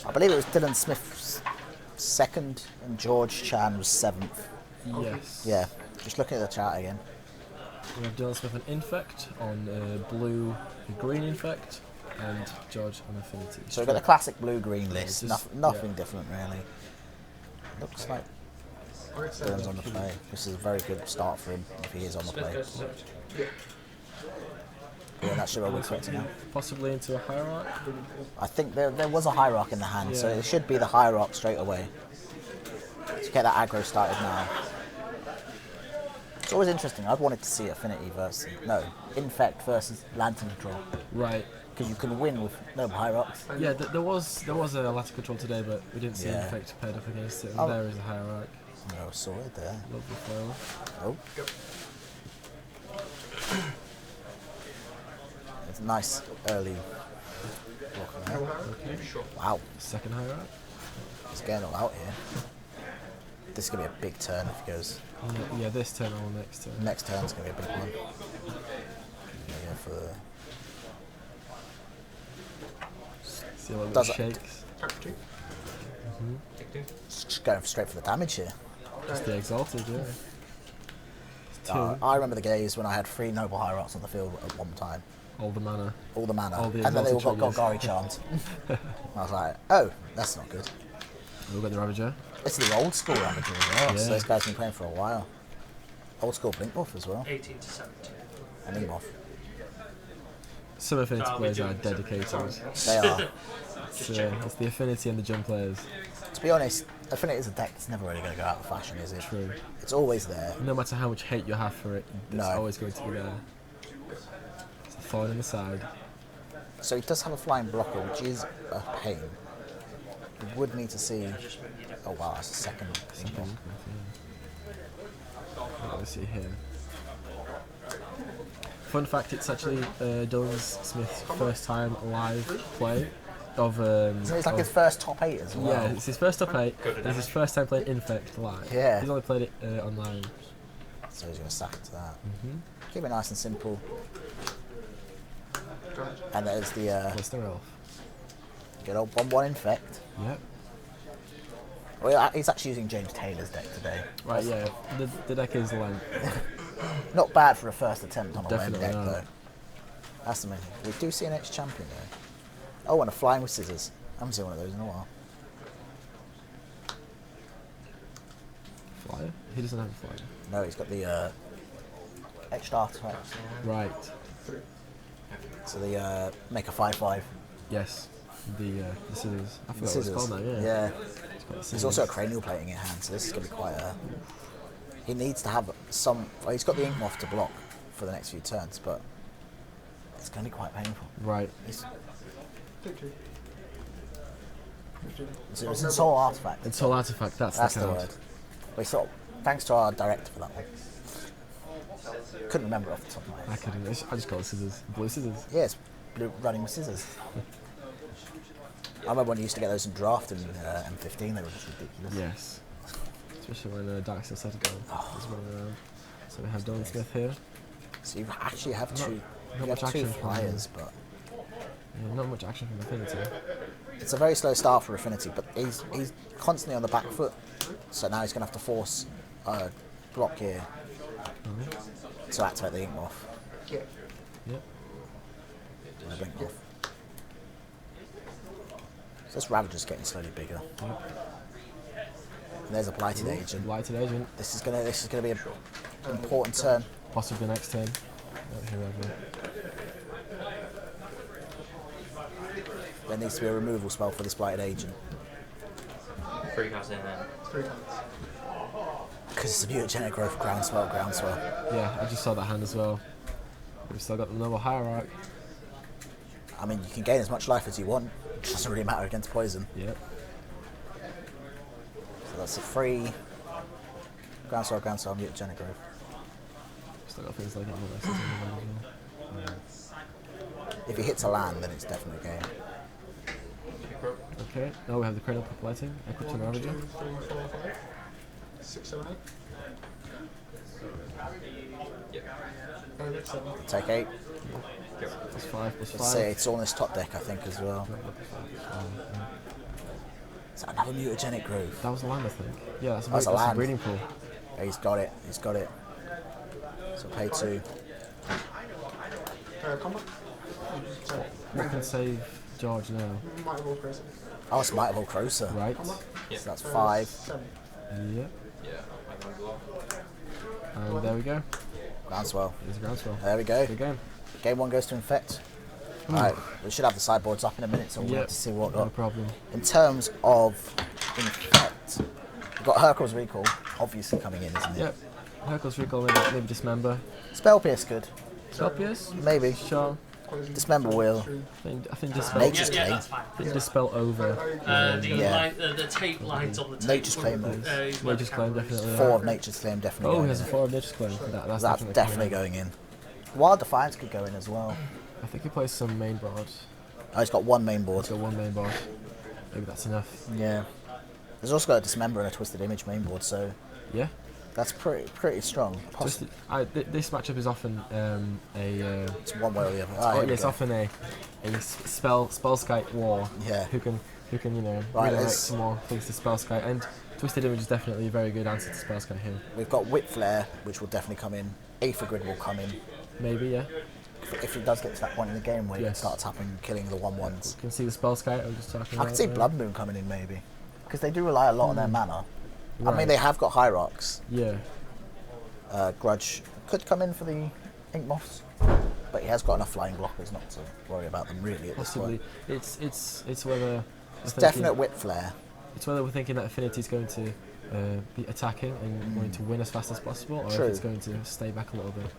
I believe it was Dylan Smith's second and George Chan was 7th. Yes. Yeah, just looking at the chart again. We have Dylan Smith and Infect on blue and green Infect, and George on Affinity. So we've got the classic blue-green list, just- nothing different really. Looks like Dylan's on the play. This is a very good start for him if he is on the play. Yeah, that should be what we're expecting now. Possibly into a hierarch. I think there was a hierarch in the hand, so it should be the hierarch straight away. To get that aggro started now. It's always interesting. I've wanted to see Affinity versus Infect versus Lantern Control. Right. Because you can win with no hierarchs. Yeah, there was a ladder control today, but we didn't see Yeah. Infect paired up against it. And Oh. there is a hierarch. No, sorted there. Lovely foil. Oh. It's a nice early block there. Okay. Wow, Second hierarch. he's getting all out here. This is going to be a big turn if he goes. Yeah, this turn or next turn. Next turn's going to be a big one. Yeah, for See a little bit Does of it- shakes. just going straight for the damage here. Just the exalted, yeah. Two. I remember the days when I had 3 noble hierarchs on the field at one time. All the mana. All the mana. All the And then they all got exalted Golgari chant. I was like, oh, that's not good. We've got the Ravager. It's the old school Ravager as well, Yeah. so those guys have been playing for a while. Old school Blink buff as well. 18 to 17. And Ing buff. Some Affinity players are dedicated. They are. It's the Affinity and the Gym players. To be honest, Affinity is a deck that's never really going to go out of fashion, is it? True. It's always there. No matter how much hate you have for it, it's No. always going to be there. It's a thorn in the side. So it does have a flying blocker, which is a pain. We would need to see. Oh wow, that's a second Ing buff. What do we see here? Fun fact, it's actually Dylan Smith's first time live play of... So it's like his first top 8 as well. Yeah, it's his first top 8, and it's his first time playing Infect live. Yeah. He's only played it online. So he's going to sack it to that. Keep it nice and simple. And there's the What's the elf? good old 1/1 Infect. Yep. Well, he's actually using James Taylor's deck today. Right, yeah. The deck is length. Not bad for a first attempt on a lame Definitely deck, not. though. That's the main thing. We do see an ex-champion, though. Oh, and a flying with scissors. I haven't seen one of those in a while. Flyer? He doesn't have a flyer. No, he's got the etched artifacts. Right. So the make a 5/5. Yes. The scissors. I The forgot what it's scissors. called now, yeah. Yeah. It's called the There's scissors. also a cranial plating in hand, so this is going to be quite a... He needs to have some... Well, he's got the ink moth to block for the next few turns, but it's going to be quite painful. Right. It's a soul artifact. And Soul Artifact, that's That's the the card. word. We thought, thanks to our director for that one. Couldn't remember off the top of my I head. couldn't. I just call it scissors. Blue scissors. Yeah, it's blue running with scissors. I remember when you used to get those in draft in M15, they were just ridiculous. Yes. Especially when Dark Steel set ago was running around. So we have Dylan Smith here. So you actually have two, not you have much two action from flyers, but Yeah, not much action from Affinity. it's a very slow start for Affinity, but he's constantly on the back foot, so now he's going to have to force a block here to activate the ink moth. Yep. And the blink moth. So this Ravager's getting slowly bigger. And there's a blighted agent. Blighted Agent. This is gonna be an important turn. Possibly next turn. Whoever. There needs to be a removal spell for this blighted agent 3 cards in there. because it's a mutagenic growth groundswell. Yeah, I just saw that hand as well. We've still got the noble hierarch. I mean, you can gain as much life as you want. It doesn't really matter against poison. Yep. So that's a free groundswell, mutagenic growth. Still got things like that. If he hits a land, then it's definitely a game. Okay, now we have the Cradle Lighting, Qtrfinal Ravager. 6, 7, 8. Take 8. Plus 5, plus Let's say 5. it's all in this top deck, I think, as well. Is that another mutagenic growth? That was a land, I think. Yeah, that's a, That's a that's a land. breeding pool. Yeah, he's got it. He's got it. So pay 2. What can save George now? Oh, it's Might of Old Crocer. Right. Yeah. So that's 5. Yeah. Yeah. I can go. And there we go. Groundswell. There's a groundswell. There we go. Good game. Game 1 goes to Infect. Alright, we should have the sideboards up in a minute, so we'll Yep. have to see what No got. problem. In terms of Infect, we've got Hercule's Recall, obviously coming in, isn't it? Yep. Hercule's Recall, maybe Dismember. Spell Pierce good. Scorpius? Maybe. Sure. Dismember Wheel. I think Dispel. Nature's Yeah, Claim. that's fine. I think Dispel over. Yeah. The tape lines on the tape. Nature's Claim, though. Nature's Claim, definitely. 4 of Nature's Claim definitely Oh, going he has a in. 4 of Nature's Claim. That's That's definitely going in. Wild Defiance could go in as well. I think he plays some main board. Oh, he's got 1 main board. He's got 1 main board. Maybe that's enough. Yeah. There's also got a Dismember and a Twisted Image main board, so Yeah. that's pretty strong. This matchup is often It's one way or the other. oh, here we yeah, it's go. often a spellskite war. Yeah. Who can Right, redirect let's- some more things to spellskite, and Twisted Image is definitely a very good answer to spellskite here. We've got Whip Flare, which will definitely come in. Aether Grid will come in. Maybe, yeah. If it does get to that point in the game where it Yes. starts happening, killing the 1/1s. You can see the spellskite I was just talking I about. could see there. Blood Moon coming in maybe. Because they do rely a lot on their mana. I mean, Right. they have got Hierarchs. Yeah. Grudge could come in for the Ink Moths. But he has got enough flying blockers not to worry about them really at this Possibly. point. It's whether It's definite Whip Flare. It's whether we're thinking that Affinity is going to be attacking and going to win as fast as possible, or True. if it's going to stay back a little bit.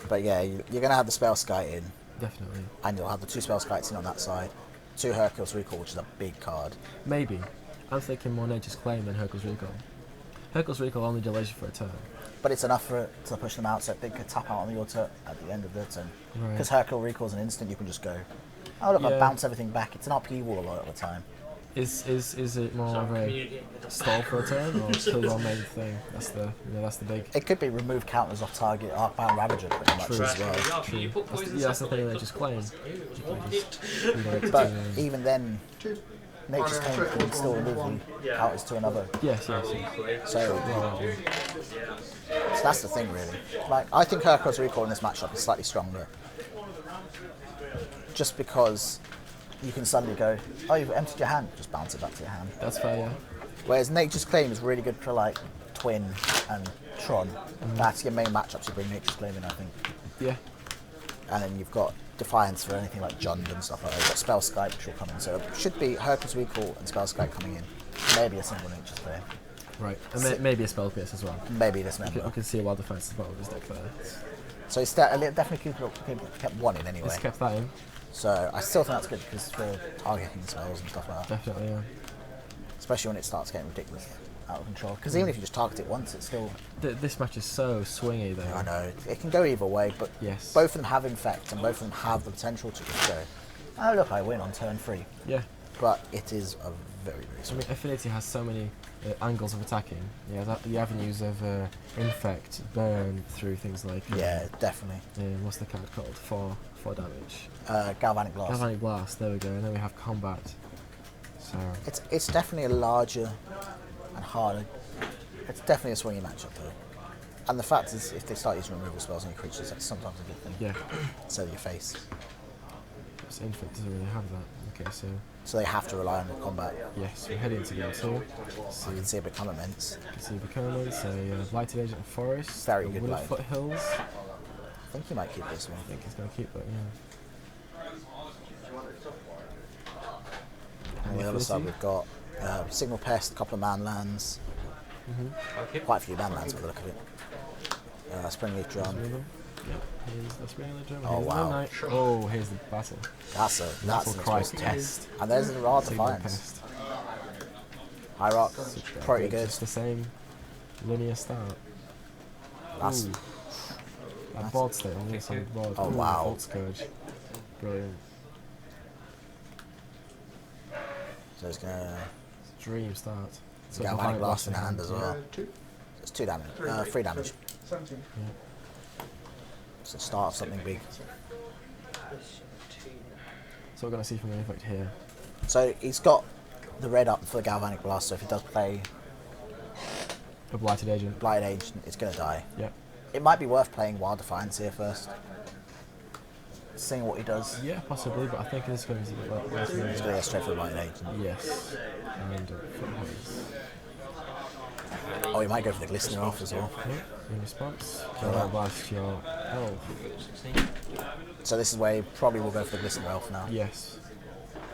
But yeah, you're going to have the Spell Skite in. Definitely. And you'll have the 2 Spell Skites in on that side. 2 Hercule's Recall, which is a big card. Maybe. I'm thinking more Nature's Claim than Hercule's Recall. Hercule's Recall only delays you for a turn. But it's enough for it to push them out so they could tap out on your turn at the end of their turn. Right. Because Hercule Recall is an instant, you can just go, oh look, I Yeah. bounce everything back. It's an RP wall a lot of the time. Is it more of a stall for a turn or kill your main thing? That's the big. It could be remove counters off target, Arcbound Ravager pretty much True. as well. That's the thing that just claim. But even then, Nature's Claim can still remove the counters to another. Yes. So that's the thing really. Like, I think Hercule's Recall in this matchup is slightly stronger. Just because you can suddenly go, oh, you've emptied your hand, just bounce it back to your hand. That's fair, yeah. Whereas Nature's Claim is really good for like Twin and Tron. That's your main matchups. You bring Nature's Claim in, I think. Yeah. And then you've got Defiance for anything like Jund and stuff like that. You've got Spell Skype, which will come in. So it should be Hercule's Recall and Spell Skype coming in. Maybe a single Nature's Claim. Right. And maybe a spell pierce as well. Maybe this We member. can see a wild defense at the bottom of his deck there. So it's definitely kept 1 in anyway. It's kept that in. So I still think that's good because for targeting spells and stuff like that. Definitely, yeah. Especially when it starts getting ridiculous out of control. Because even if you just target it once, it's still... This match is so swingy though. I know, it can go either way, but Yes. both of them have Infect and both of them have the potential to just go, oh look, I win on turn 3. Yeah. But it is a very, very I small. mean, Affinity has so many angles of attacking. Yeah, the avenues of Infect, burn through things like Yeah, definitely. what's the card called? 4 damage. Galvanic Blast. Galvanic Blast. There we go. And then we have combat. So It's definitely a larger and harder. It's definitely a swingy matchup though. And the fact is, if they start using removal spells on your creatures, that's sometimes a good thing. yeah, So your face. so Infect doesn't really have that. Okay, So they have to rely on the combat. yes, we're heading to game 2. So You can see it become immense. you can see the comments. Blighted Agent of Forest. Very the good Wooded Blighted. Foothills. I think you might keep this one. I think he's going to keep it. Yeah. On the other side, we've got Signal Pest, a couple of man lands, quite a few man lands by the look of it. Springleaf Drum. That's really the German. Oh, Here's the wow. Midnight. Oh, here's the battle. That's an Battle Cry explosive Pest. And there's the Rod Signal Defiance. Pest. Hierarch, pretty good. Just the same linear start. That's, Ooh. That board state, I'm on the board. Oh, Ooh, wow. Volt Scourge. Brilliant. so it's gonna Dream start. So Galvanic Blast in hand as well. It's 2 damage, 3 damage. So start of something big. So we're going to see from the Infect here. So he's got the red up for the Galvanic Blast, so if he does play A Blighted Agent. Blighted Agent, it's going to die. Yeah. It might be worth playing Wild Defiance here first. Seeing what he does. Yeah, possibly, but I think in this game he's a bit less He's going to go straight for the Blighted Agent. Yes. And footholds. Oh, he might go for the Glistener off as well. Yeah, in response. Kill that. Blast your elf. 16. So this is where he probably will go for the Glistener Elf now. Yes.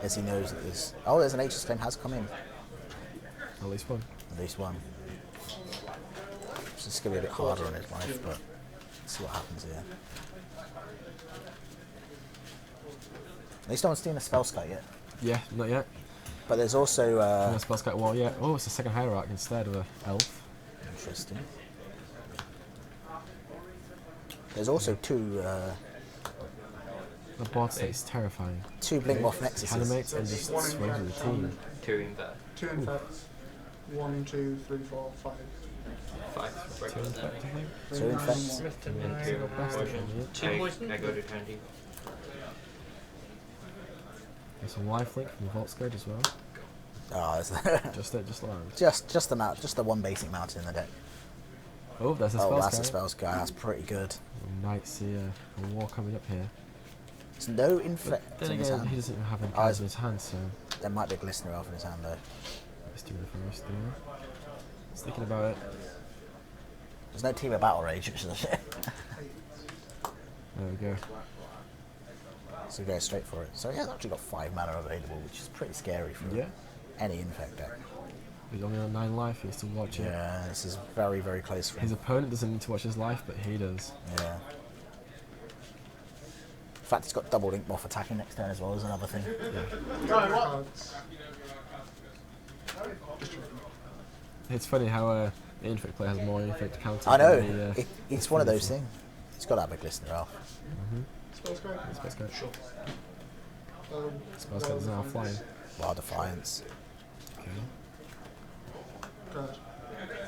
As he knows that there's... Oh, there's an Aegis Flame has come in. At least one. At least one. So it's going to be a bit harder on his life, but let's see what happens here. At least no one's doing a spell sky yet. Yeah, not yet. But there's also... No spell scout wall yet. Oh, it's a second hierarch instead of a elf. Interesting. There's also two The board state's terrifying. Blink Moth Nexuses. Animates and just swings with the team. 2 Infect. 2 infects. 1, 2, 3, 4, 5. 5 break Two there. infect, I think. Two Infects. Smith And and 2 Poison. poison. I go to turn D. There's some lifelink from the Vault Scourge as well. Oh, it's Just allowed. just the one basic mountain in the deck. Oh, there's a Oh, spell that's a scout. spell sky. That's pretty good. We might see a war coming up here. There's no Infect Then in his again, hand. he doesn't even have any Oh, cards in his hand, so There might be a Glistener Elf in his hand though. let's do the first there. Just thinking about it. There's no Team of Battle Rage, which is a shit. There we go. So go straight for it. So he has actually got 5 mana available, which is pretty scary for Yeah. any Infect deck. He's only on 9 life, he has to watch it. Yeah, this is very, very close for His him. opponent doesn't need to watch his life, but he does. Yeah. In fact, he's got double Link Moth attacking next turn as well as another thing. It's funny how the Infect player has more Infect counters. I know. Than the, It's one of those things. He's got to have a Glistener Elf. Spell scout. Space Scout. Um, Space Scout is now flying. Wild Defiance. Okay. Good.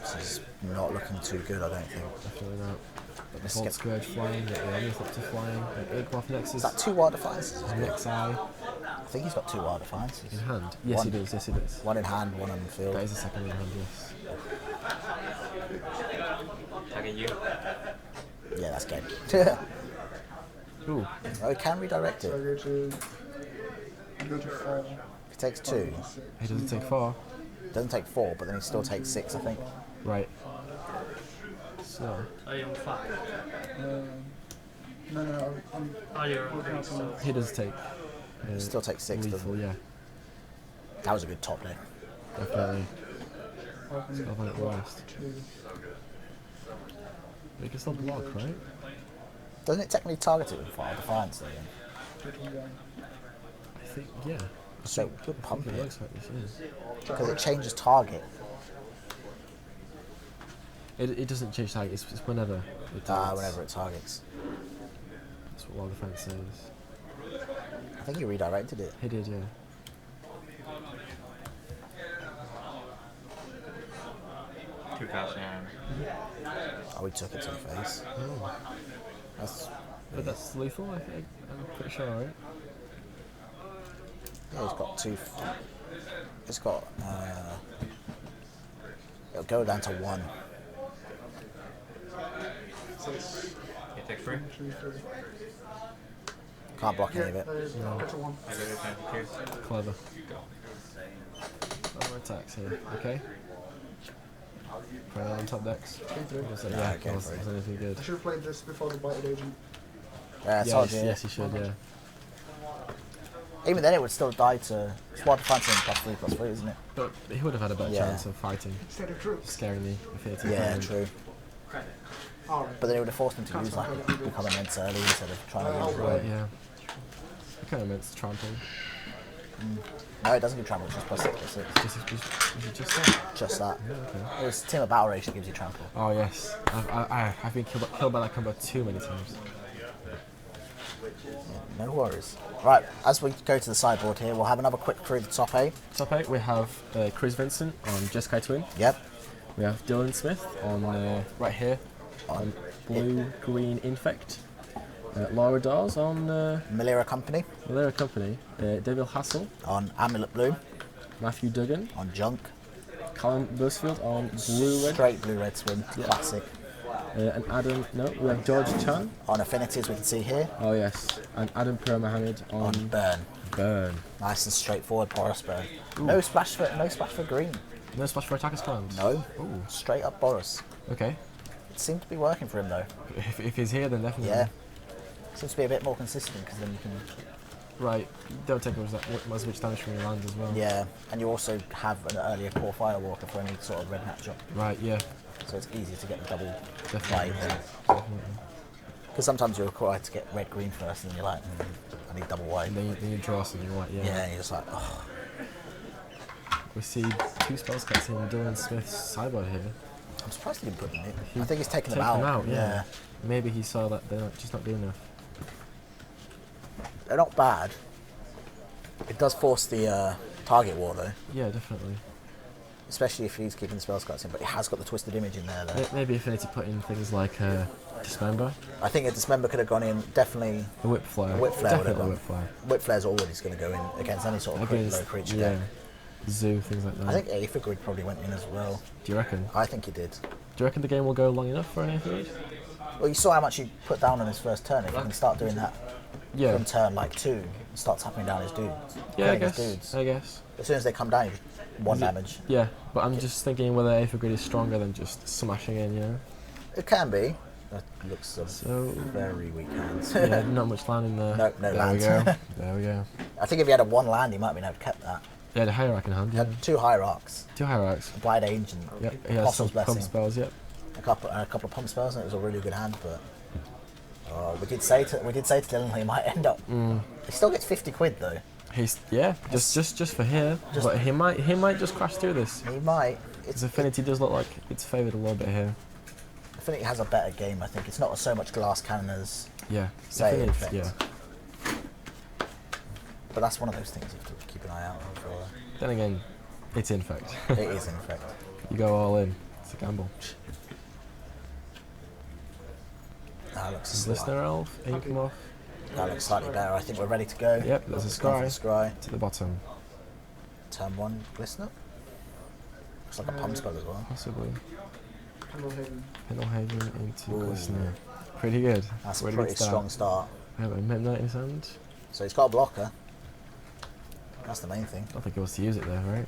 This is not looking too good, I don't think. Definitely not. But the Let's Vault get- Scourge flying, the Omniflip to flying, the Igloff Nexus. Is that 2 Wild Defiances? Next eye I think he's got 2 Wild Defiances. in hand. Yes, One. he does. Yes, he does. One in hand, one on the field. That is a second in hand. Yes. Tagging you. Yeah, that's game. Ooh. Oh, he can redirect So I it. go to 4. If he takes 2, He doesn't take 4. doesn't take 4, but then he still takes 6, I think. Right. So. I am 5. No, I'm. Oh, you're okay. So He does take. He still takes 6, doesn't lethal, he? yeah. That was a good top deck. Definitely. open Spell at worst. 2. But he can still block, right? Doesn't it technically target it with Wild Defiance though? Then? 2 to 1. I think, yeah. So good pump It it. looks like this is. Because it changes target. It doesn't change target, it's whenever it targets. Whenever it targets. That's what Wild Defense says. I think he redirected it. He did, yeah. Two cards in hand. Oh, he took it to the face. Oh. That's But that's lethal, I think. I'm pretty sure, right? yeah, he's got 2. It's got. It'll go down to 1. So it's You take 3. 2, 3. Can't block any of it. Go to 1. I go to turn 2. Clever. Go. No attacks here, okay? Play on top decks. 3, 3. Was that, Yeah, yeah, okay, was for it. anything good? I should have played this before the Blighted Agent. Yeah, Yes, yes, you should, yeah. Even then, it would still die to Wild Defiance and +3/+3, isn't it? But he would have had a better Yeah. chance of fighting, Instead of troops. scaring the Affinity. Yeah, opponent. true. Alright. But then it would have forced him to use like become immense early instead of trying to use Right, it. yeah. It kind of meant to trample. No, it doesn't give trample, it's just +6/+6. Just say. Just that. Yeah, okay. It's Team of Battle Rage that gives you trample. Oh yes, I've been killed by that combo too many times. No worries. Right, as we go to the sideboard here, we'll have another quick through the top 8. Top 8 we have Chris Vincent on Jeskai Twin. Yep. We have Dylan Smith on right here on Blue Green Infect. Laura Dawes on Malira Company Malera Company. Devil Hassel on Amulet Blue. Matthew Duggan, On junk. Callum Busfield on blue red, Straight blue-red swim. Yeah. Classic. and Adam. No, we have George Chan. On affinities, we can see here. Oh yes, and Adam Per Mohammed On on burn. burn. Nice and straightforward Boris burn. No splash for green. No splash for attackers cards. No. Ooh. Straight up Boris. Okay. It seemed to be working for him though. If he's here, then definitely. Yeah. Seems to be a bit more consistent because then you can. Right. Don't take as much damage from your land as well. Yeah, and you also have an earlier core firewalker for any sort of red matchup, Right. Yeah. so it's easier to get the double Definitely. fight then. Definitely. Because sometimes you're required to get red green first, and you're like, I need double white. And then you draw something white. Yeah. Yeah, and you're just like, oh. We see 2 spell cuts in Dylan Smith's sideboard here. I'm surprised he didn't put them in. I think he's taking them Take out. yeah. Maybe he saw that they're just not doing enough. They're not bad. It does force the target war though, Yeah, definitely. especially if he's keeping the spell cuts in. But he has got the twisted image in there though. Maybe Affinity put in things like Dismember, I think a dismember could have gone in. Definitely, the Whip Flare. Whip Flare would have Definitely gone. Whip Flare. Whip flare's always going to go in against any sort of low creature yeah. deck. Zoo, things like that. I think Aether Grid probably went in as well. Do you reckon? I think he did. Do you reckon the game will go long enough for an Aether? Well, you saw how much he put down on his first turn. If he can start doing that Yeah. from turn like 2, and start tapping down his dudes. Yeah, I killing his guess. dudes. I guess. As soon as they come down, you just 1 damage. Yeah, but I'm just thinking whether Aether Grid is stronger than just smashing in, you know? It can be. That looks So, very weak hands. yeah, not much land in there. No there lands. we go. There we go. I think if he had a 1 land, he might have been able to kept that. Yeah, the Hierarch in hand. He Yeah. had 2 Hierarchs, 2 Hierarchs. a Blind Ancient, Yep, he has some Apostle's Blessing, pump spells, yep. a couple of pump spells, and it was a really good hand. But we did say to Dylan he might end up. He still gets 50 quid though. He's just for here, but he might just crash through this. He might. His Affinity does look like it's favoured a little bit here. Affinity has a better game. I think it's not so much glass cannon as. Yeah, Say Affinity, Infect. yeah. But that's one of those things you have to keep an eye out for. Then again, it's Infect. It is Infect. You go all in. It's a gamble. That looks Listener Elf, Inkmoth. That looks slightly better. I think we're ready to go. Yep, there's a Going for Scry the Scry. to the bottom. Turn 1, Glistener. Looks like a pump spell as well. Possibly. Pendlehaven. Pendlehaven into Ooh. Glistener. Pretty good. That's a Pretty pretty good start. strong start. We have a Midnight in his hand. So he's got a blocker. That's the main thing. I don't think he wants to use it there, right?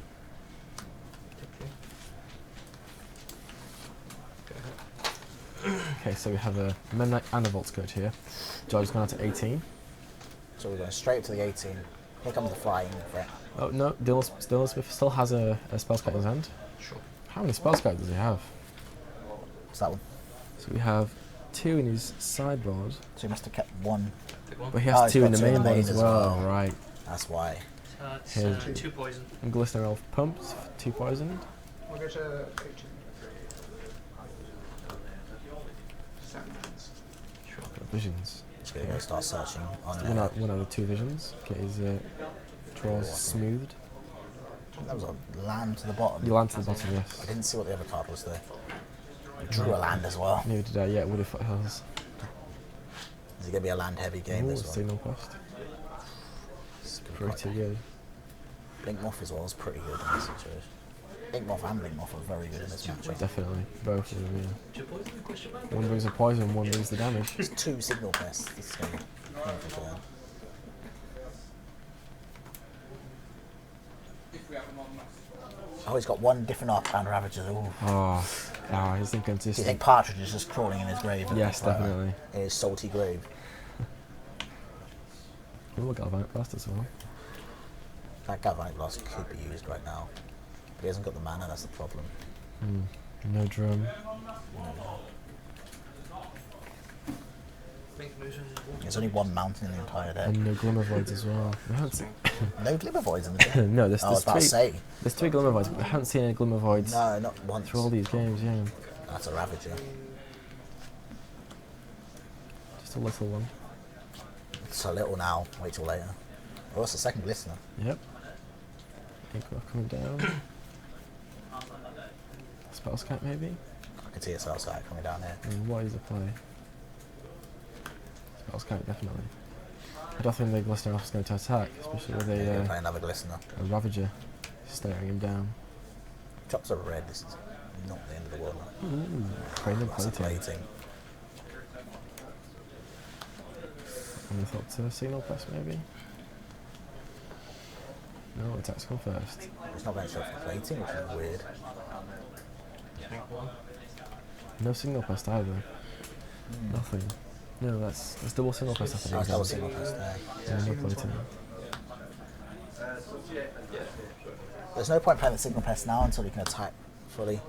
Okay, so we have a Midnight and a Vault Scourge here. George's gone out to 18. So we're going straight up to the 18. Here comes the flying threat. Oh no, Dylan Smith still has a spell scout in his hand. Sure. How many spell scouts does he have? What's that one? So we have 2 in his sideboard, So he must have kept 1. Take one. but he Oh, has he's 2 in got the 2 main board as well. Right. That's why. It's Here's- 2 poison. And Glistener Elf pumped, 2 poisoned. We'll go to 18. 7 hands. Sure. Visions. Just going to go start searching on One out of the 2 visions. Get his draws smoothed. That was a land to the bottom. You land to the bottom, yes. I didn't see what the other card was there. He drew a land as well. Neither did I yet. Wood of Foothills. Is it going to be a land heavy game Ooh, this one? Signal Quest. Pretty good. Blink Moth as well is pretty good in this situation. Blink Moth and Blink Moth are very good in this matchup. Definitely. Both of them, yeah. 2 poison? Question mark? One brings the poison, one brings the damage. It's 2 signal pests. This is going to be painful for them. Oh, he's got 1 different Arcbound Ravager. Ooh. Oh, he's Do you inconsistent. think Partridge is just crawling in his grave? Yes, definitely. In his salty grave. Ooh, Galvanic Blast as well. That Galvanic Blast could be used right now. But he hasn't got the mana, that's the problem. No drum. Think motion is walking. There's only 1 mountain in the entire deck. And no Glimmer Voids as well. We haven't seen No Glimmer Voids in the deck. no, I was about to there's say. there's 3 Glimmer Voids, but we haven't seen any Glimmer Voids No, not once. through all these games, yeah. That's a Ravager. Just a little one. It's a little now. Wait till later. Oh, it's the second Glistener. Yep. Inkmoth coming down. Spell Scout maybe? I can see it's outside coming down here. And what is the play? Spell Scout, definitely. I don't think the Glistener Elf is going to attack, especially with Maybe a play another Glistener. Ravager staring him down. Chops are red. This is not the end of the world. Ooh, random That's plating. plating. And I thought signal press maybe? No, attacks come first. It's not going to show for plating, which is weird. No signal press either. Nothing. No, that's double signal press happening. That's double signal press there. Yeah, no plating. There's no point playing the signal press now until you can attack fully.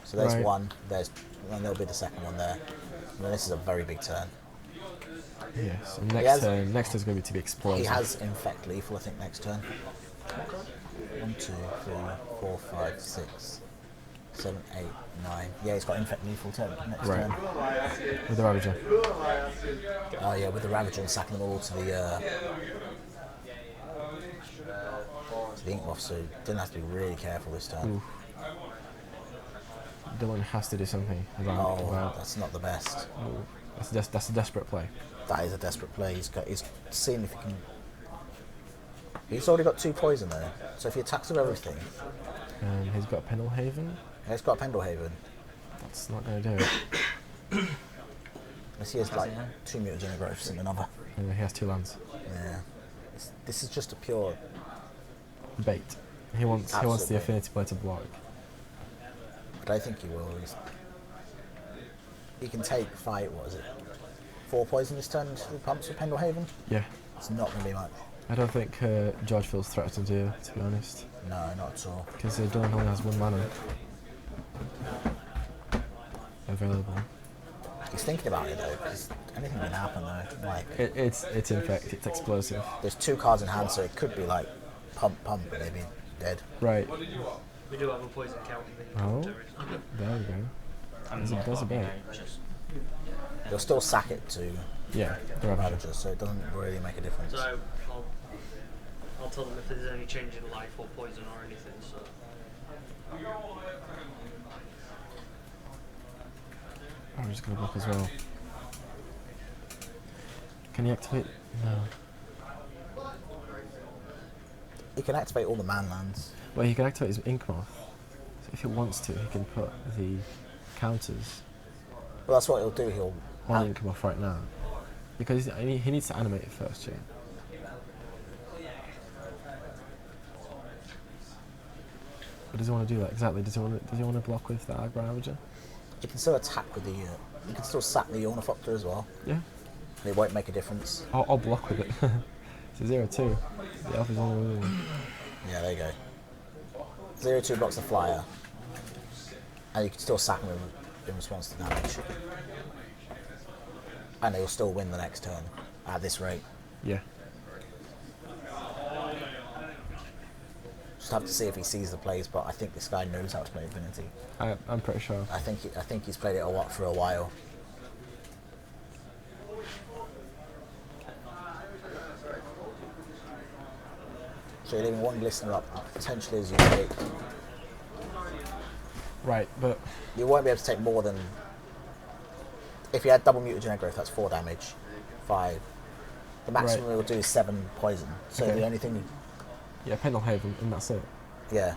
So there's Right. one, and there'll be the second one there. And then this is a very big turn. Yes, and has- next is going to be explosive. He has Infect lethal, I think, next turn. 1, 2, 3, 4, 5, 6, 7, 8, 9. Yeah, he's got Infect lethal next Right. turn. With the Ravager. Oh yeah, with the Ravager and sacking them all to the Ink Moth, so didn't have to be really careful this turn. Oof. Dylan has to do something about. Oh, that's not the best. That's a desperate play. That is a desperate play. He's seeing if he can. He's already got 2 poison there, so if he attacks with everything, He's got Pendlehaven. he's got Pendlehaven. That's not going to do it. Unless he has like 2 mutagen growths in another. He has 2 lands. Yeah. This is just a pure. Bait. He wants the Absolute bait. Affinity play to block. I don't think he will. He can take 5. What is it? 4 poison this turn into the pumps with Pendlehaven. Yeah. It's not going to be much. I don't think George feels threatened here, to be honest. No, not at all. Because Dylan only has 1 mana available. He's thinking about it though, because anything can happen though. Like, It's Infect, it's explosive. there's 2 cards in hand, so it could be like pump, and they'd be dead. Right. We do have a poison count in the Oh, inventory. there we go. I'm There's a- not there's a blocking, bait. I just You'll still sack it to Yeah, the Ravager. Ravager, so it doesn't really make a difference. So I'll tell them if there's any change in life or poison or anything. So I'm just going to block as well. Can you activate? No. He can activate all the man lands. Well, he can activate his Ink Moth. So if he wants to, he can put the counters Well, that's what he'll do. He'll on Ink Moth right now. Because he needs to animate it first, yeah. But does he want to do that? Exactly. Does he want to block with the Aggro Ravager? he can still attack with the. You can still sack the Ornithopter as well. Yeah. It won't make a difference. I'll block with it. It's a 0-2. The alpha's only Yeah, there you go. 0-2 blocks the flyer, and you can still sack him in response to damage. And he'll still win the next turn at this rate. Yeah. Just have to see if he sees the plays, but I think this guy knows how to play Affinity. I'm pretty sure. I think he's played it a lot for a while. So you're leaving one listener up, potentially as you take. Right, but You won't be able to take more than. If you had double mutagen growth, that's 4 damage. 5. The maximum Right. it will do is 7 poison. So Okay. the only thing. yeah, Pendlehaven, and that's it. Yeah.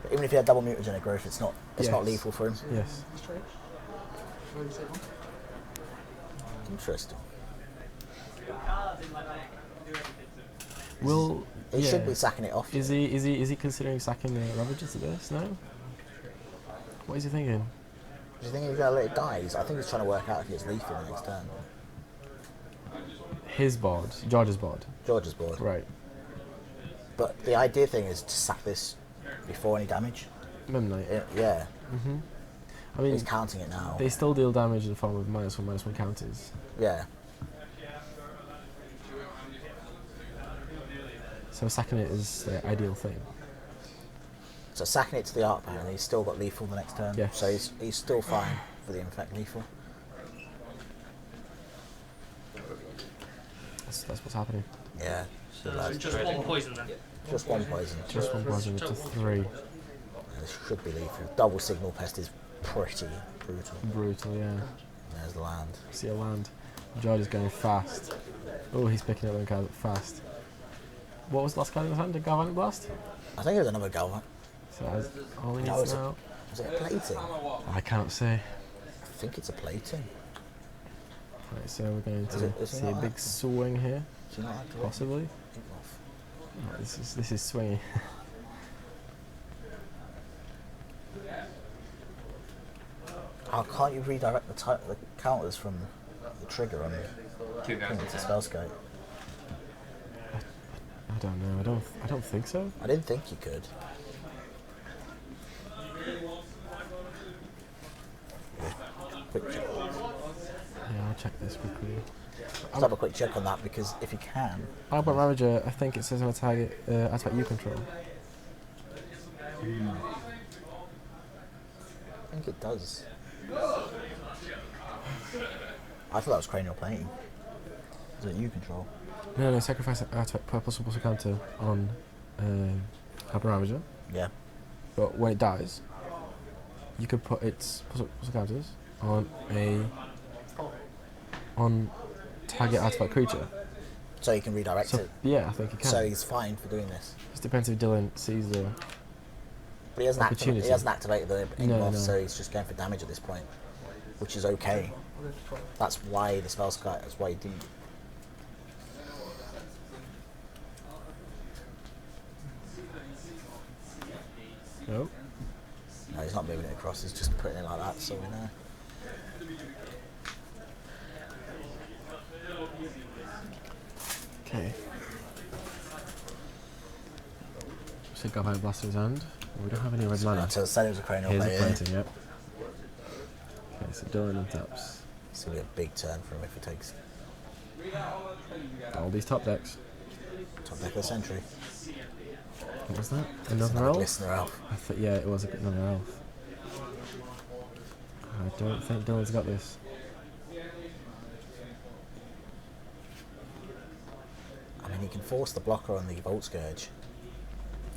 But even if you had double mutagen growth, it's not Yes. lethal for him. Yes. Straight. Where you take one? Interesting. Will He should be sacking it off. Is he considering sacking the Ravager to this? No. What is he thinking? Do you think he's going to let it die? I think he's trying to work out if it's lethal the next turn. His board, George's board. George's board. Right. But the idea thing is to sack this before any damage. Memnite. Yeah. I mean, He's counting it now. they still deal damage in the form of -1/-1 counters. Yeah. So sacking it is the ideal thing. So sacking it to the Arc Power, and he's still got lethal the next turn. Yes. So he's still fine for the Infect lethal. That's what's happening. Yeah. So Good lads. just one poison then. Just 1 poison. Just one poison to 3. And this should be lethal. Double Signal Pest is pretty brutal. Brutal, yeah. There's the land. See a land. George is going fast. Oh, he's picking up one card fast. What was the last card in his hand? A Galvanic Blast? I think it was another Galvan. So that's all he No, needs it's now. Was it a plating? I can't say. I think it's a plating. Right, so we're going to is it see a not big active? swing here, Do you not have to possibly. Ink off? Oh, this is swinging. Oh, can't you redirect the counters from the trigger on it? Two guys. It's a spell scope. I don't know. I don't think so. I didn't think you could. Quick check. Yeah, I'll check this quickly. Let's have a quick check on that because if you can, Albert Ravager, I think it says on a target, attack you control. I think it does. I thought that was cranial plating. Is it you control? No, sacrifice attack plus counter on Albert Ravager. Yeah. But when it dies, you could put its plus counters on target artifact creature. So you can redirect So it. yeah, I think you can. So he's fine for doing this. Just depends if Dylan sees the. But he hasn't, Opportunity. he hasn't activated the ink No, off, no. so he's just going for damage at this point, which is okay. That's why the spell sky. That's why he didn't. No. No, he's not moving it across. He's just putting it like that, so we know. Okay. So Galvanic Blast in his hand. We don't have any red mana. Until said it was a cranial Here's a plating. plating, yep. Okay, so Dylan untaps. It's gonna be a big turn for him if he takes All these top decks. top deck of the century. What was that? It's Another elf? Glistener elf. I thought, yeah, it was another elf. I don't think Dylan's got this. I mean, he can force the blocker on the Volt Scourge.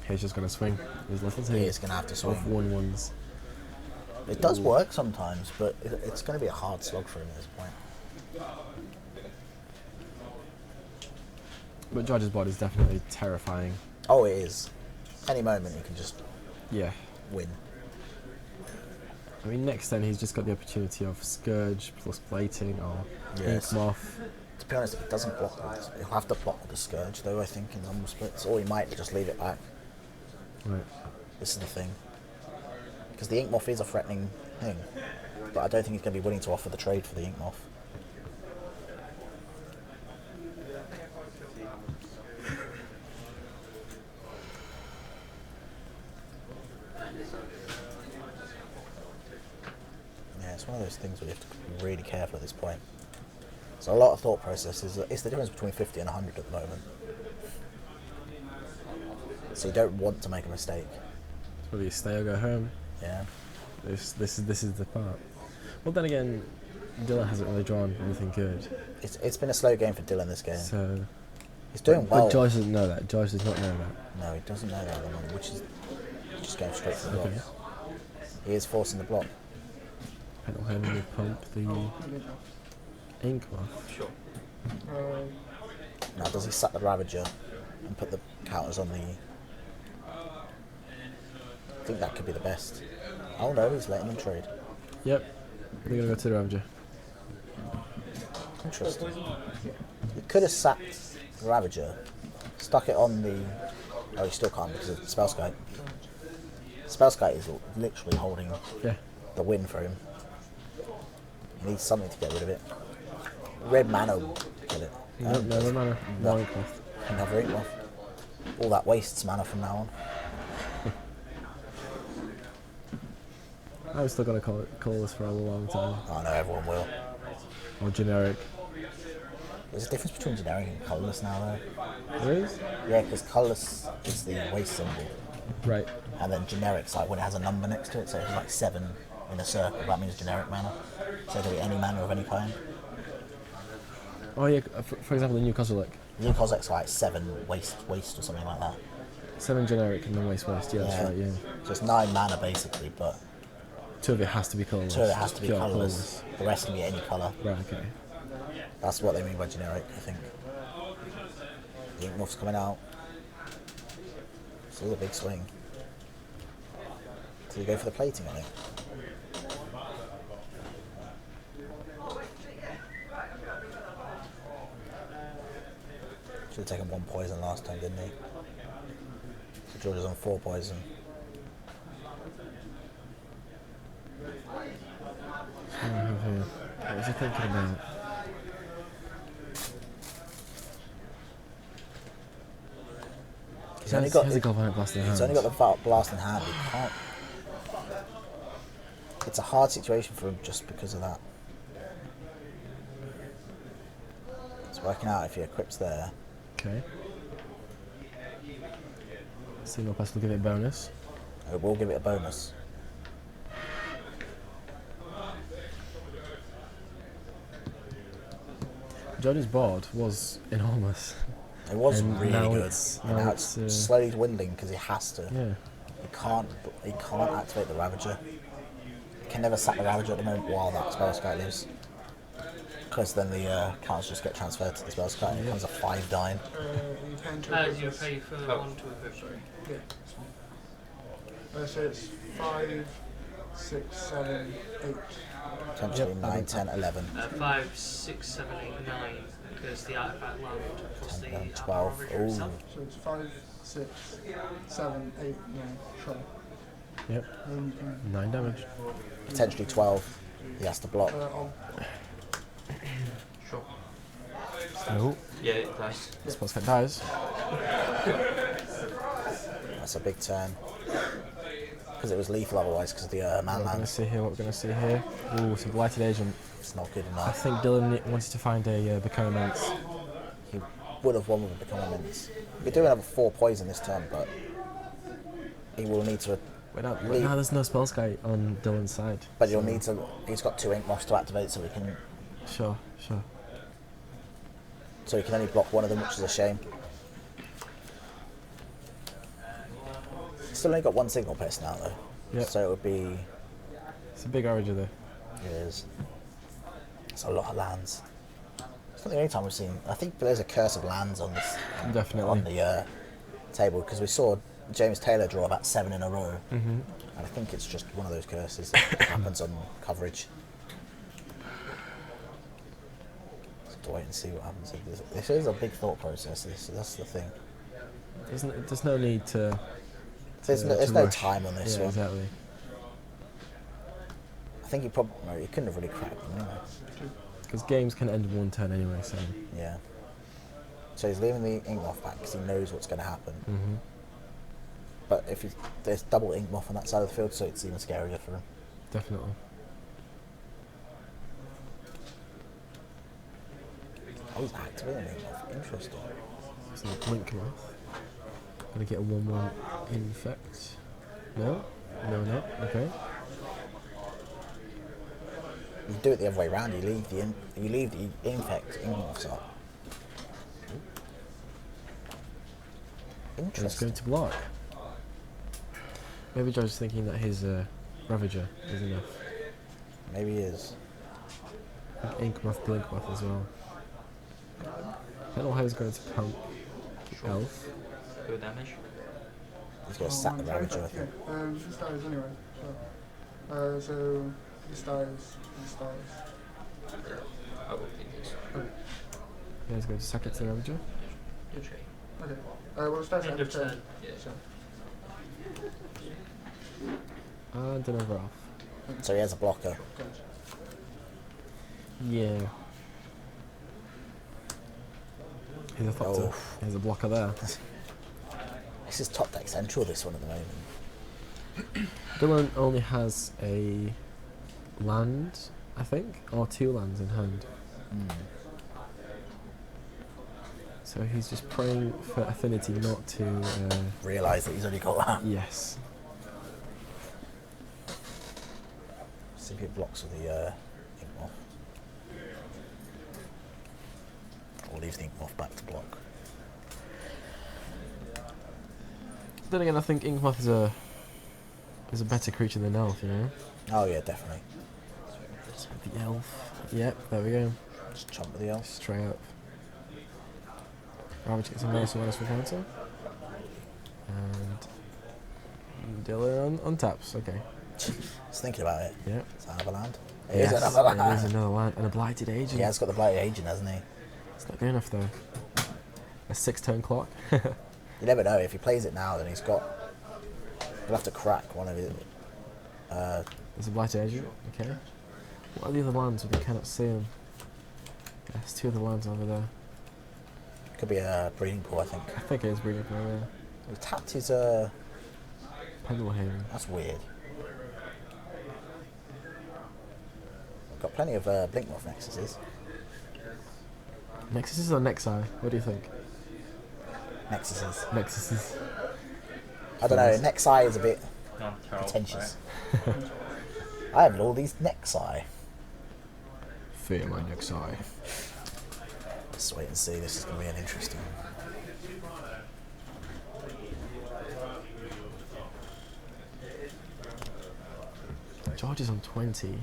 He's just gonna swing. There's nothing to He is gonna have to swing. off 1/1s. It does work sometimes, but it's going to be a hard slog for him at this point. But George's board is definitely terrifying. Oh, it is. Any moment he can just Yeah. win. I mean, next turn he's just got the opportunity of Scourge plus Plating or Yes. Ink Moth. To be honest, if it doesn't block with he'll have to block with the Scourge, though, I think, in some splits. Or he might just leave it back. Right. This is the thing. Because the Ink Moth is a threatening thing. But I don't think he's going to be willing to offer the trade for the Ink Moth. Yeah, it's one of those things where you have to be really careful at this point. So a lot of thought processes. It's the difference between 50 and 100 at the moment. So you don't want to make a mistake. Will you stay or go home? Yeah. This is the part. Well, then again, Dylan hasn't really drawn anything good. It's been a slow game for Dylan this game. So. He's doing well. But Joyce doesn't know that. Joyce does not know that. No, he doesn't know that at the moment, which is just going straight to the block. Okay. He is forcing the block. Pedal home and you pump the Ink Moth. Sure. Now, does he sack the Ravager and put the counters on the... I think that could be the best. Oh no, he's letting him trade. Yep. We're gonna go to the Ravager. Interesting. He could have sacked the Ravager, stuck it on the... Oh, he still can't because of Spellskite. Spellskite is literally holding Yeah. the win for him. He needs something to get rid of it. Red mana will kill it. No matter. No. More Ink Moth. Another Ink Moth. All that wastes mana from now on. I was still gonna call this for a long time. I know everyone will. Or generic. There's a difference between generic and colourless now, though. There is? Yeah, because colourless is the waste symbol, Right. and then generic's like when it has a number next to it, so if it's like 7 in a circle, that means generic mana. So it can be any mana of any kind. Oh yeah, for example, the new Kozilek. New Kozilek's like 7 waste or something like that. 7 generic and then waste. Yeah, that's right, yeah. So it's 9 mana basically, but 2 of it has to be colourless. 2 of it has to be Pure colourless. The rest can be any colour. Right, okay. That's what they mean by generic, I think. The Ink Moth's coming out. This is a big swing. So you go for the plating, I think. Should have taken 1 poison last time, didn't he? So George is on 4 poison. What was he thinking about? He's only got the galvanic blast in hand. He's only got the blast in hand. He can't. It's a hard situation for him just because of that. It's working out if he equips there. Okay. Signal Pass will give it a bonus. It will give it a bonus. Johnny's board was enormous. It was And really now good. it's- And now now it's, it's slowly dwindling because he has to. Yeah. He can't activate the Ravager. He can never sack the Ravager at the moment while that spell scout lives. Because then the counters just get transferred to the spell scout and it becomes a 5 dying. You paying to You pay for one to equip. Yeah, that's fine. So it's 5, 6, 7, 8. Potentially 9, 10, 11. 5, 6, 7, 8, 9. Because the artifact land plus 10, the 11, 12. Ravager itself. So it's 5, 6, 7, 8, 9, 12. Yep. And then you can 9 damage. Potentially 12. He has to block. Sure. Oh. Yeah, it does. Spell Scout dies. That's a big turn. Because it was lethal otherwise because of the man What we're going to land. see here, what we're going to see here. Ooh, some Blighted Agent. It's not good I enough. think Dylan wanted to find a Become Immense. He would have won with a Become Immense. He could do another 4 poison this turn, but he will need to. Wait, no, there's no Spell Scout on Dylan's side. But you'll need to. He's got 2 Ink Moths to activate, so he can. Sure. So he can only block one of them, which is a shame. Still only got 1 signal pest now, though. Yep. So it would be. It's a big Ravager though. It is. It's a lot of lands. It's not the only time we've seen. I think there's a curse of lands on this. Definitely. On the table because we saw James Taylor draw about 7 in a row, Mm-hmm. and I think it's just one of those curses that happens on coverage. Just have to wait and see what happens. This is a big thought process. That's the thing. There's no need to. There's to no rush. time on this Yeah, one. exactly. I think he probably he couldn't have really cracked them anyway. Because games can end in 1 turn anyway, so. Yeah. So he's leaving the Ink Moth back because he knows what's going to happen. Mm-hmm. But if there's double Ink Moth on that side of the field, so it's even scarier for him. Definitely. Oh, he's activating Ink Moth. Interesting. So Blink Moth. Gonna get a 1/1 Infect. No? No, not. Okay. You do it the other way around. You leave the Infect Ink Moths up. He's Interesting. going to block. Maybe Joe's thinking that his Ravager is enough. Maybe he is. Ink Moth, Blink Moth as well. I don't know how he's going to count Elf. Good damage. He's going to sack the Ravager, I think. This dies anyway. So this dies. I will take this. Yeah, he's going to sack it to the Ravager. Good trade. Okay. Well, it starts End at of turn. turn. Yeah. So, And another off. So he has a blocker. good. Yeah. He's a thought Oh. Here's a blocker there. This is top deck central, this one at the moment. Dylan only has a land, I think, or 2 lands in hand. So he's just praying for Affinity not to. Realise that he's only got that. Yes. See if it blocks with the Ink Moth. Or leaves the Ink Moth back to block. Then again, I think Inkmoth is a better creature than Elf, you know? Oh yeah, definitely. The Elf. Yep, there we go. Just chomp with the elf. Straight up. Ravage gets a -1 for counter. And Dylan untaps. Okay. Just thinking about it. Yeah. It's another land. Yes, It is another it is land. another land. And a blighted agent. Yeah, it's got the blighted agent, hasn't he? It's not good enough though. A 6-turn clock. You never know. If he plays it now, then he's got. He'll have to crack one of his. There's a blighted agent. Okay. What are the other lands where they cannot see them? There's 2 other lands over there. Could be a breeding pool, I think. I think it is breeding pool there. He tapped his. Pendlehaven. That's weird. Got plenty of Blinkmoth Nexuses. Nexuses or Nexi? What do you think? Nexuses. Nexuses. I don't know. Nexi is a bit No, terrible. pretentious. I have all these Nexi. Fear my Nexi. Let's wait and see. This is going to be an interesting one. George is on 20.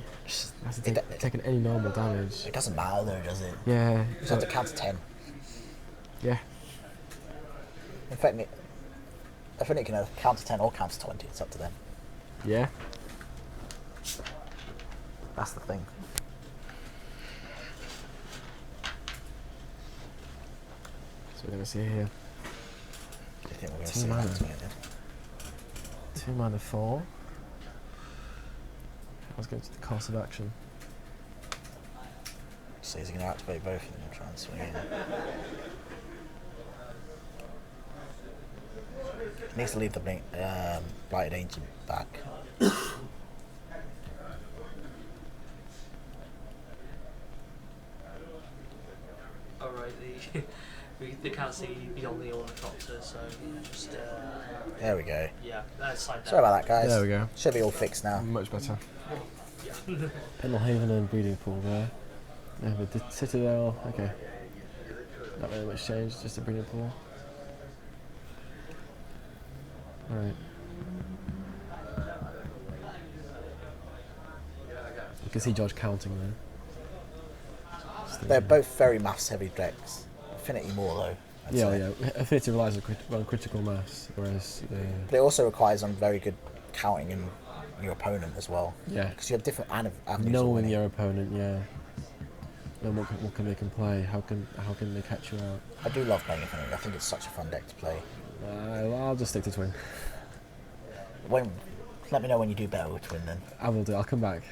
Hasn't taken any normal damage. It doesn't matter though, does it? Yeah. You just have to count to 10. Yeah. In fact, I think it can either count to 10 or count to 20. It's up to them. Yeah. That's the thing. So we're going to see here. Do you think we're going to 2 see mana. that activated? 2 mana 4. I was going to the course of action. So is he going to activate both of them and try and swing in? He needs to leave the Blighted Ancient back. Alright, they can't see beyond the ornithopter, so just There we go. yeah, slide down. Sorry about that, guys. There we go. Should be all fixed now. Much better. Yeah. Pendlehaven and breeding pool there. Yeah, but the Citadel, okay. Not really much change, just a breeding pool. Alright. You can see George counting there. They're both very mass heavy decks. Affinity more though. I'd Yeah, say. yeah. Affinity relies on critical mass, whereas But it also requires some very good counting in your opponent as well. yeah, Because you have different avenues of knowing winning. your opponent, yeah. And what can they can play? How can they catch you out? I do love playing Affinity. I think it's such a fun deck to play. I'll just stick to Twin. Let me know when you do better with Twin then. I will do. I'll come back.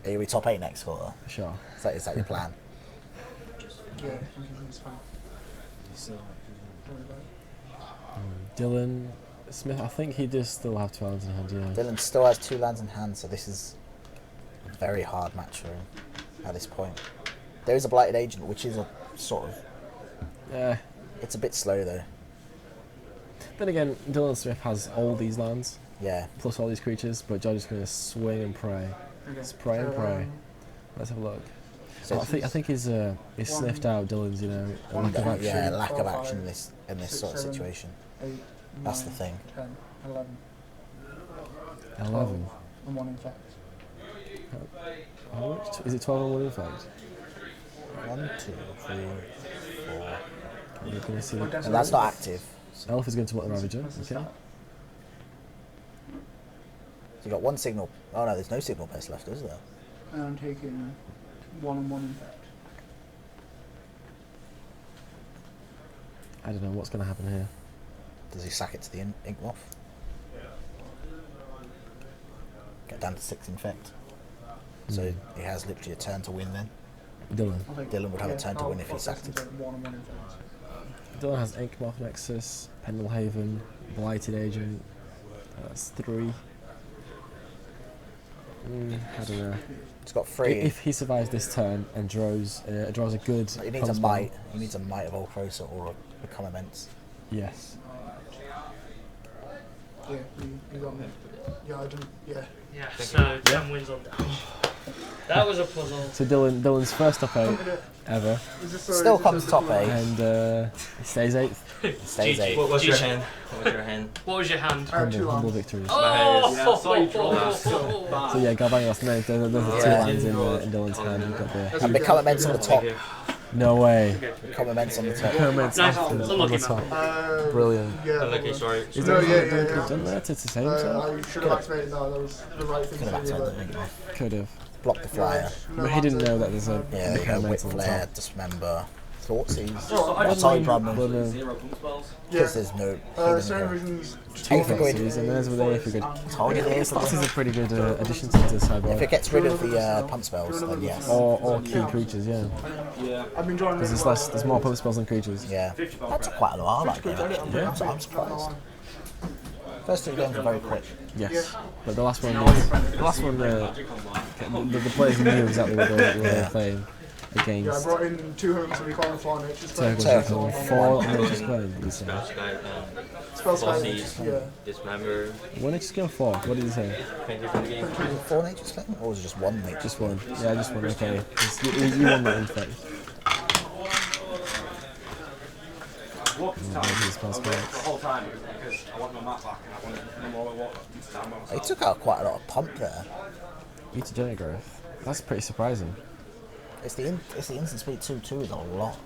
Are we top 8 next quarter? Sure. Is that your plan? Yeah, I think it's fine. Dylan Smith. I think he does still have 2 lands in hand. Yeah. Dylan still has 2 lands in hand, so this is a very hard match for him at this point. There is a Blighted Agent, which is a sort of... Yeah. It's a bit slow though. Then again, Dylan Smith has all these lands Yeah. plus all these creatures, but George is going to swing and pray. Okay. Just pray and pray. Let's have a look. So I think he's sniffed out Dylan's lack of action. yeah, lack of 4, action in 5, this 6, sort of 7, situation. 8, That's the 9, thing. 10, 11, 11. and 1 infect. How much? Is it 12 and 1 infect? 1, 2, 3, 4. You're going to see What the does And that's not active. elf is going to want the Ravager. What's the Okay. stat? So you got 1 signal. Oh no, there's no signal base left, is there? And I'm taking 1 and 1 infect. I don't know what's going to happen here. Does he sack it to the Inkmoth? Get down to 6 infect. So he has literally a turn to win then. Dylan. I'll take- Dylan would have a turn to I'll win if he put sacked this it. into 1 and 1 infect. Dylan has Inkmoth Nexus, Pendlehaven, Blighted Agent. That's 3. I don't know. He's got 3. If he survives this turn and draws a good. He needs a comms might. battle- He needs a might of Ulcrosa or a Become Immense. Yes. Yeah, you got me. Yeah, I didn't. Yeah. Yeah, so 10 wins on dash. That was a puzzle. So Dylan's first top 8 ever, Is this Still comes top 8. and he stays 8th. Stays 8. What was GG. your hand? What was your hand? What was your hand? Humble victories. Oh! Yeah, I saw you draw that. So yeah, Galvanios, no, there's the 2 Yeah. lands in Dylan's hand. You've got the And Become Immense on the top. No way. Comments on the top. Comments Nice. on the Unlucky, top. Uh, Brilliant. Yeah. Unlucky, sorry. Is No, there yeah, anything yeah, that could have yeah. done there to save himself? I should have activated that. That was the right thing Could have to do. activated the ring off. Could have. Block the flyer. But he didn't know that there's a Yeah, there you go. Whip comments on the flare, top. dismember, Thoughtseize. Oh, I That's just all mean- problem. But, Because there's no. Certain visions. Eight for grid. and there's where they figured. Told you this. This is a pretty good addition to the sideboard. If it gets rid of the pump spells, then yes. Or key creatures, yeah. I've been drawing. Because there's more pump spells than creatures. Yeah. That took quite a while, that game, actually. I'm surprised. First 2 games were very quick. Yes. But the last one, the players knew exactly what they were playing Yeah, I against. brought in 2 homes so we call them 4 natures. Turkle, 4 nature's claim, you say. Spell Thoughtseize, yeah. dismember, One nature's claim, 4. What did he say? 20 different games. 4 nature's claim? Or was it just 1 nature? Just 1. Yeah, just 1. Okay. You won that infect. He took out quite a lot of pump there. Mutagenic growth. That's pretty surprising. It's the instant speed 2/2 is a lot.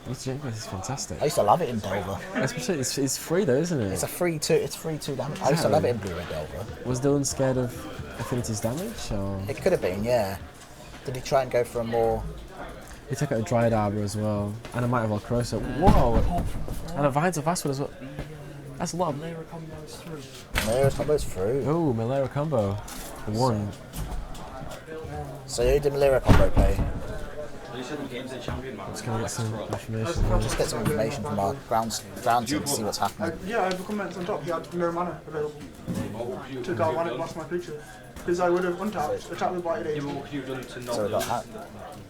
Mutagenic growth is fantastic. I used to love it in Delver. Especially, it's free though, isn't it? It's a free 2. It's free 2 damage. I used to love it in Blue Red Delver. Was Dylan scared of Affinity's damage? Or? It could have been, yeah. Did he try and go for a more? He took out a Dryad Arbor as well, and a Might of Valcrosa. Whoa! And a Vines of Vastwood as well. That's a lot of... No, combos through. Oh, Malera combo. 1. So you did Malera combo play. Let's go and get some information. Just get some information from our ground team to see what's happening. Yeah, I have comments on top. He had no mana available. Took out 1 and lost my creature. Because I would have untapped, attacked with Blighted Age, So we got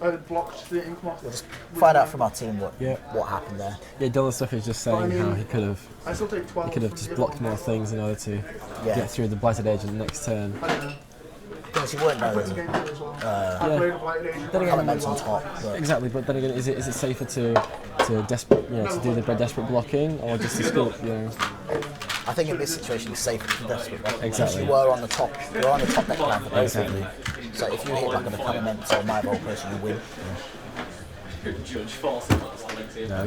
that. blocked the ink moth. We'll just find out from our team what Yeah. what happened there. Yeah, Dylan stuff is just saying how he could have I still take 12. just blocked more things in order to Yeah. get through the Blighted Edge in the next turn. I don't know. Because you weren't I played some knowing. games as well. I played a Blighted Age. Comments on top. But Exactly, but then again, is it safer to desperate, to do the desperate blocking, or just to scoop, I think in this situation it's safer to desperate. Exactly. You were on the top. You were on the top deck line for both of you. So if you hit like a Becomement or my ball person, you win. There we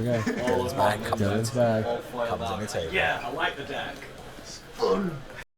go. Dylan's bag comes Dylan's bag. in the table. Yeah, I like the deck. Fun.